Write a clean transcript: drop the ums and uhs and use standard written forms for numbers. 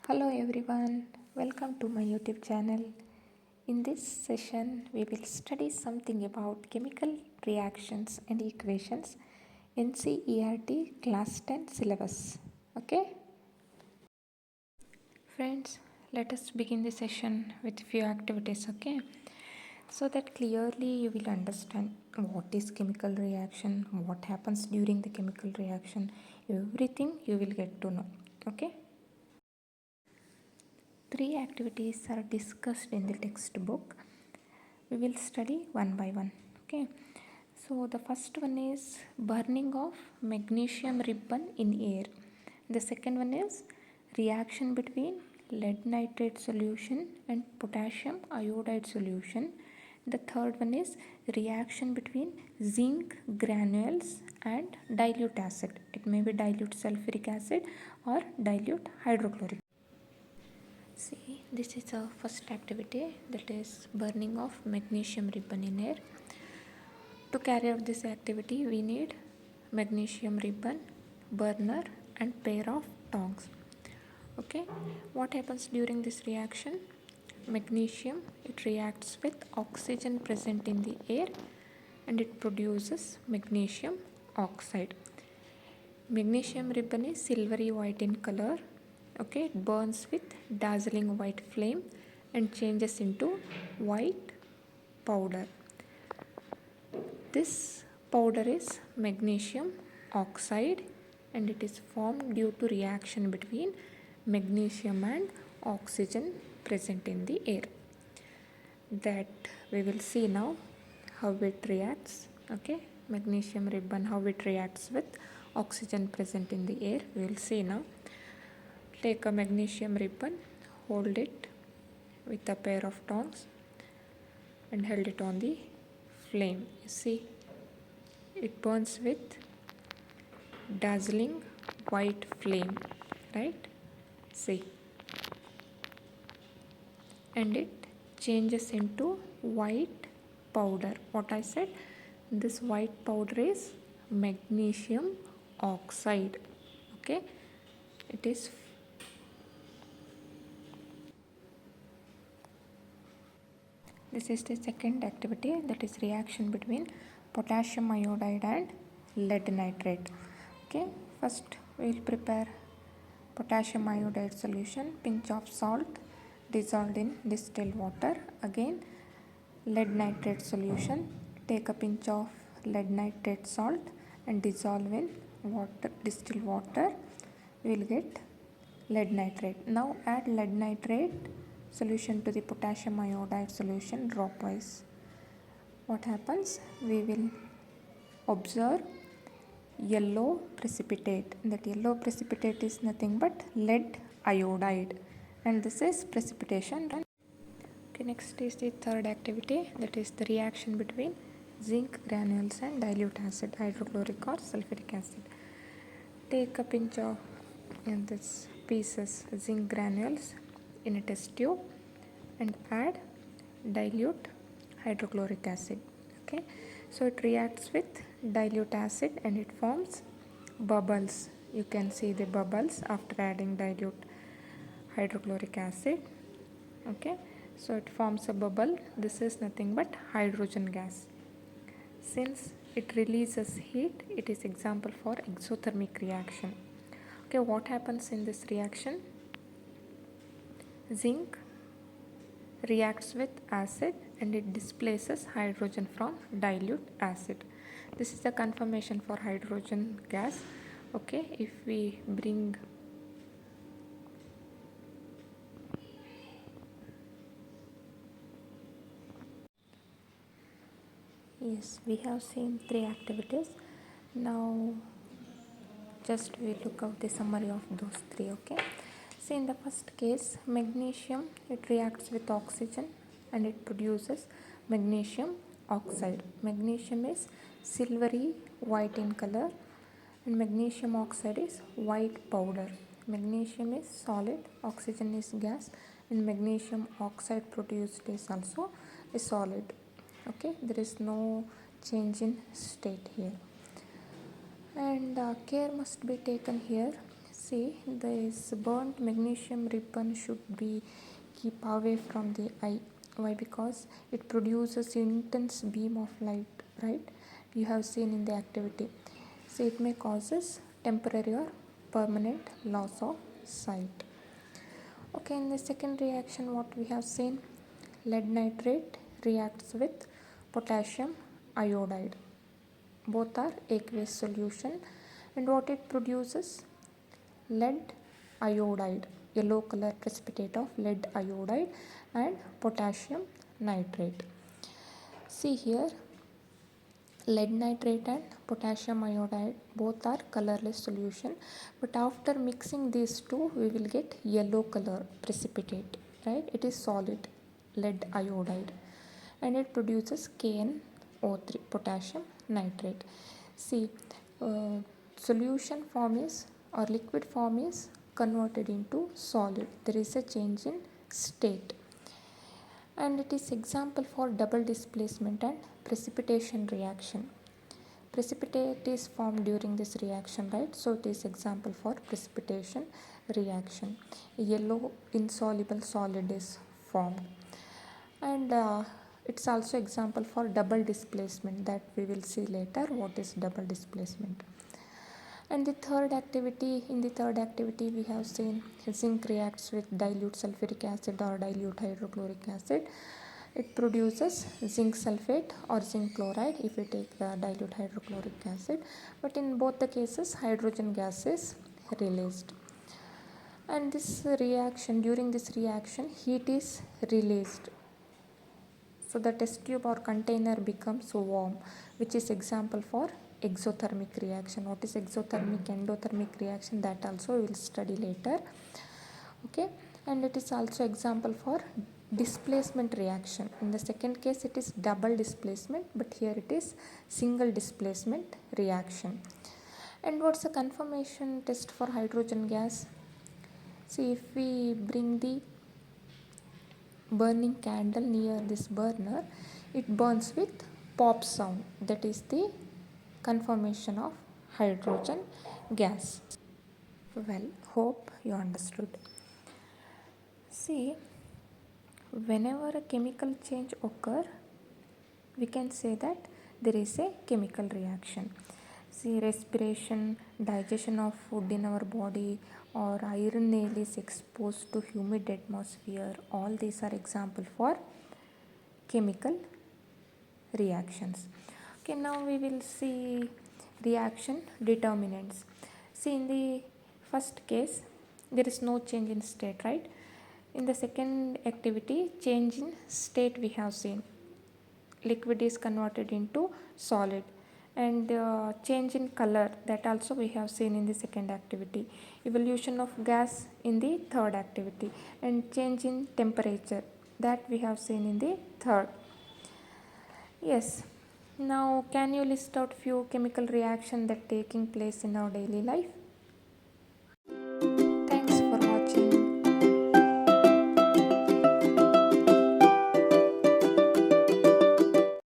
Hello everyone, welcome to my YouTube channel. In this session, we will study something about chemical reactions and equations in NCERT Class 10 syllabus. Okay? Friends, let us begin the session with few activities, okay? So that clearly you will understand what is chemical reaction, what happens during the chemical reaction, everything you will get to know, okay? 3 activities are discussed in the textbook. We will study one by one. Okay. So the first one is burning of magnesium ribbon in air. The second one is reaction between lead nitrate solution and potassium iodide solution. The third one is reaction between zinc granules and dilute acid. It may be dilute sulphuric acid or dilute hydrochloric. See, this is our first activity, that is burning of magnesium ribbon in air. To carry out this activity, we need magnesium ribbon, burner and pair of tongs. Okay, what happens during this reaction? Magnesium, it reacts with oxygen present in the air and it produces magnesium oxide. Magnesium ribbon is silvery white in color. Okay, it burns with dazzling white flame and changes into white powder. This powder is magnesium oxide and it is formed due to reaction between magnesium and oxygen present in the air. That we will see now how it reacts. Okay, magnesium ribbon, how it reacts with oxygen present in the air. We will see now. Take a magnesium ribbon, hold it with a pair of tongs and hold it on the flame. You see, it burns with dazzling white flame, right? See, and it changes into white powder. What I said, this white powder is magnesium oxide. Okay, it is this is the second activity, that is reaction between potassium iodide and lead nitrate. Okay, first we will prepare potassium iodide solution, pinch of salt dissolved in distilled water. Again lead nitrate solution, take a pinch of lead nitrate salt and dissolve in water, distilled water. We will get lead nitrate. Now add lead nitrate solution to the potassium iodide solution dropwise. What happens? We will observe yellow precipitate. That yellow precipitate is nothing but lead iodide, and this is precipitation. Okay, next is the third activity, that is the reaction between zinc granules and dilute acid, hydrochloric or sulphuric acid. Take a pinch of this pieces zinc granules in a test tube and add dilute hydrochloric acid. Okay, so it reacts with dilute acid and it forms bubbles. You can see the bubbles after adding dilute hydrochloric acid. Okay, so it forms a bubble. This is nothing but hydrogen gas. Since it releases heat, it is example for exothermic reaction. Okay, what happens in this reaction? Zinc reacts with acid and it displaces hydrogen from dilute acid. This is the conformation for hydrogen gas. Okay, if we bring yes, we have seen 3 activities. Now just we look out the summary of those 3. Okay, see, in the first case, magnesium, it reacts with oxygen and it produces magnesium oxide. Magnesium is silvery white in color and magnesium oxide is white powder. Magnesium is solid, oxygen is gas, and magnesium oxide produced is also a solid. Okay, there is no change in state here. And care must be taken here, See, this burnt magnesium ribbon should be keep away from the eye. Why? Because it produces intense beam of light, right? You have seen in the activity. So it may causes temporary or permanent loss of sight. Okay, in the second reaction, what we have seen, lead nitrate reacts with potassium iodide. Both are aqueous solution, and what it produces, lead iodide, yellow color precipitate of lead iodide and potassium nitrate. See here, lead nitrate and potassium iodide both are colorless solution, but after mixing these two we will get yellow color precipitate, right? It is solid lead iodide and it produces KNO3, potassium nitrate. See, solution form is or liquid form is converted into solid. There is a change in state, and it is example for double displacement and precipitation reaction. Precipitate is formed during this reaction, right? So it is example for precipitation reaction. Yellow insoluble solid is formed, and it's also example for double displacement, that we will see later what is double displacement. And in the third activity we have seen zinc reacts with dilute sulphuric acid or dilute hydrochloric acid. It produces zinc sulfate or zinc chloride if we take the dilute hydrochloric acid, but in both the cases hydrogen gas is released. And during this reaction heat is released, so the test tube or container becomes warm, which is example for exothermic reaction. What is exothermic, endothermic reaction, that also we will study later. Okay, and it is also example for displacement reaction. In the second case it is double displacement, but here it is single displacement reaction. And what's the conformation test for hydrogen gas? See, if we bring the burning candle near this burner, it burns with pop sound. That is the conformation of hydrogen gas. Well, hope you understood. See, whenever a chemical change occur, we can say that there is a chemical reaction. See, respiration, digestion of food in our body, or iron nail is exposed to humid atmosphere, all these are example for chemical reactions. Okay, now we will see reaction determinants. See, in the first case there is no change in state, right? In the second activity, change in state we have seen. Liquid is converted into solid, and change in color, that also we have seen in the second activity. Evolution of gas in the third activity, and change in temperature, that we have seen in the third. Yes, now can you list out few chemical reactions that taking place in our daily life?